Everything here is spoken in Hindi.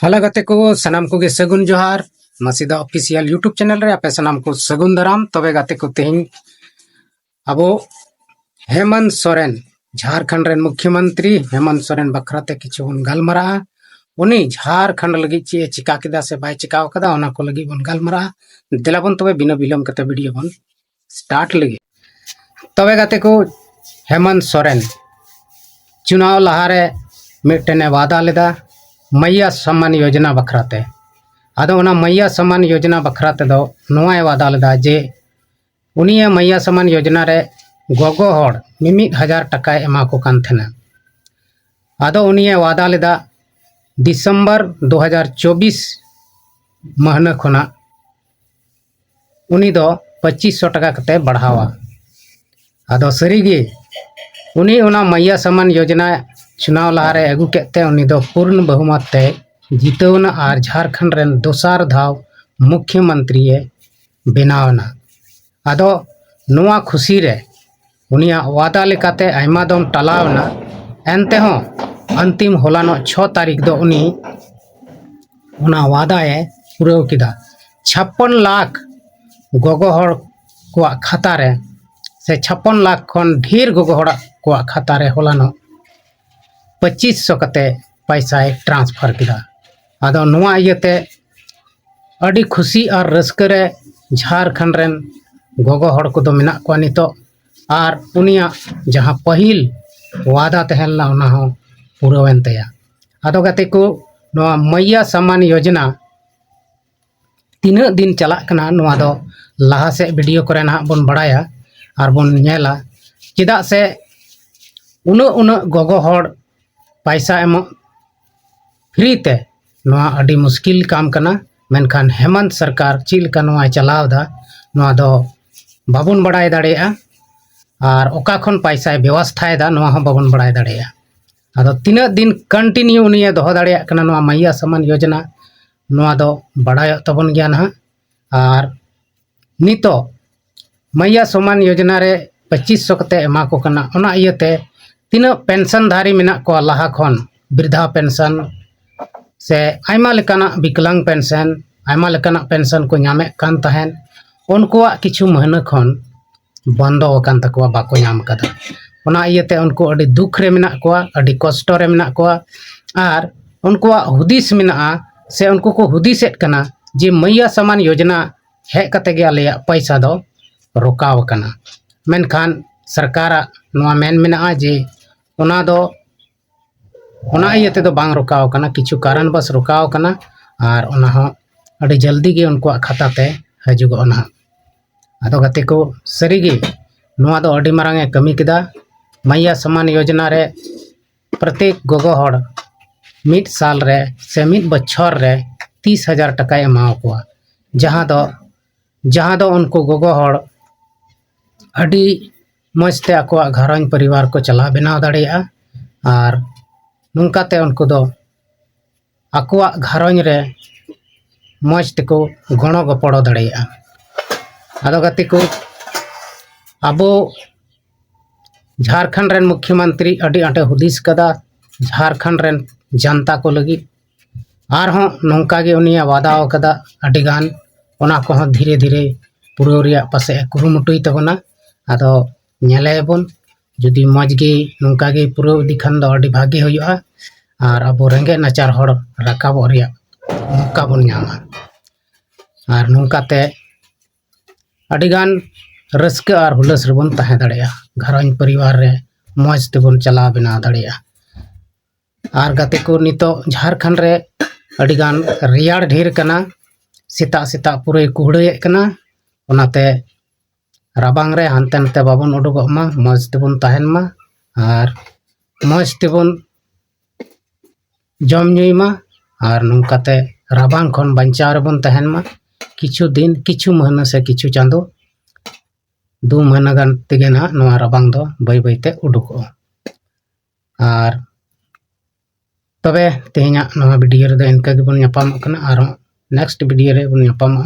हाला गाते को सनाम को गे सगुन जोहार मसीदा ऑफिशियल यूट्यूब चैनल रे आपे सनाम को सगुन दाराम तबे गाते को तेहिं अबो हेमंत सोरेन झारखंड रेन मुख्यमंत्री हेमंत सोरेन बखराते किछु बन गालमरा उनी झारखंड लगी चे चिका केदा से बाय चिकाव कदा ओना को लगी बन गालमरा दिलाबन तबे बिना विलंब कते वीडियो बन स्टार्ट लगी तबे गाते को हेमंत सोरेन चुनाव लहारे मिटने वादा लेदा मैया सम्मान योजना बखराते आदो ओना मैया सम्मान योजना बखराते दो नोआय वादा लेदा जे उनिया मैया सम्मान योजना रे गोगो हड़ मिमिद 1000 टका एमा को कान थेना आदो उनिया वादा लेदा दिसंबर 2024 महीना खुना उनी दो 2500 टका कते बढ़ावा आदो सरीगे उनी ओना मैया सम्मान योजना चुनाव लहारे अगू केते उनी दो पूर्ण बहुमत ते जीतवना और झारखंड रेन दोसार धाव मुख्यमंत्री बनावना आदो नुआ खुशी रे उनिया वादा लेकाते आयमा दम टलावना एनते हो अंतिम होलानो 6 तारीख दो उनी उना वादा पूराव किदा 56 लाख गोगो हड़ को खाता रे से 56 लाख खन ढेर गोगो हड़ को खाता रे होलानो 2500 कते पैसा ट्रांसफर किदा आदो नुआ इयते अड़ी खुशी और रस्के रे झारखंड रेन गोगो हड़ को दो मिना को नितो और उनिया जहां पहिल वादा तहलना उना हो पूरावेन तया आदो गाते को नुआ मैया सम्मान योजना तीना दिन चला कना नुआ दो लाहा से वीडियो करे ना बन बड़ाया और बन नेला चिदा से उन गोगो हड़ पैसा एमो फ्री ते नुआ अड़ी मुश्किल काम कना मेनखान हेमंत सरकार चिल का नुआ चलावदा नुआ दो बाबुन बड़ाय दाड़ेया और ओका खन पैसा व्यवस्था दा नुआ हो बाबुन बड़ाय दाड़ेया आदो तीना दिन कंटिन्यू उनिया दोहो दाड़ेया कना नुआ मैया सम्मान योजना नुआ दो बड़ाय तबन गया ना और नितो मैया सम्मान योजना रे 2500 कते एमा को कना ओना इयते तीना पेंशन धारी मेना को लाहा खन वृद्धा पेंशन से आयमा लेकाना विकलांग पेंशन आयमा लेकाना पेंशन को नामे कान तहन उनकुआ किछु महीना खन बंदो कान तकवा बाको नाम कदा ओना इयते उनको अडी दुख रे मेना को अडी कष्ट रे मेना को और उनकुआ हुदिस मेना से उनको को हुदिसेट कना जे मैया सम्मान योजना हे कते गे आले पैसा दो रोकाव कना मेनखान सरकार नोआ मेन मेना जे ओना दो ओना इयते दो बांग रोकाव कना किछु कारण बस रोकाव कना और ओना हो अड़ी जल्दी गे उनको खाता ते हजुगो ओना आदो गते को सरीगे नोआ दो अड़ी मारांगे कमी किदा मैया सम्मान योजना रे प्रत्येक गोगो हड़ मिड साल रे से मिड बछर रे 30,000 टका एमाव को जहां दो उनको गोगो हड़ अड़ी मजते आको घरन परिवार को चला बनाव दाड़ेया और नुंकाते उनको दो आकोआ घरन रे मजते को गणो गपड़ो दाड़ेया आदो गते को अबो झारखंड रेन मुख्यमंत्री अड़ी आटे हुदिस कदा झारखंड रेन जनता को लगी और हो नौका गे उनिया वादा कदा अड़ी गान ओना को धीरे धीरे पूरा रिया पासे कुरुमुटुई तबना आदो नेलेबन जुदी मजगे नौका गे पूरा दिखान दो अड़ी भागे होयुआ और अब रेंगे नाचार हड़ राकाबो रिया मौका बन नामा और नौकाते अड़ी गान रस्के और हुलस रेबन तहे दाड़ेया घरन परिवार रे मौज तेबन चला बना दाड़ेया और गाते को नितो झारखंड रे अड़ी गान रियाड़ ढेर कना सेता सेता पूरे कुहड़े कना ओनाते राबांग रे हानते नते बाबन उडुगो मा मौज तेबन तहन मा और मौज तेबन जम ᱧᱩᱭ मा और नौकाते राबांग खन बंचाव रेबन तहन मा किछु दिन किछु महीना से किछु चांदो 2 महीना गान तेगे ना नोआ राबांग दो बाय बायते उडुगो और तबे तेहना नोआ वीडियो रे दो इनका गे बन ᱧᱟᱯᱟᱢᱚᱜ कना और नेक्स्ट वीडियो रे बन ᱧᱟᱯᱟᱢᱚᱜ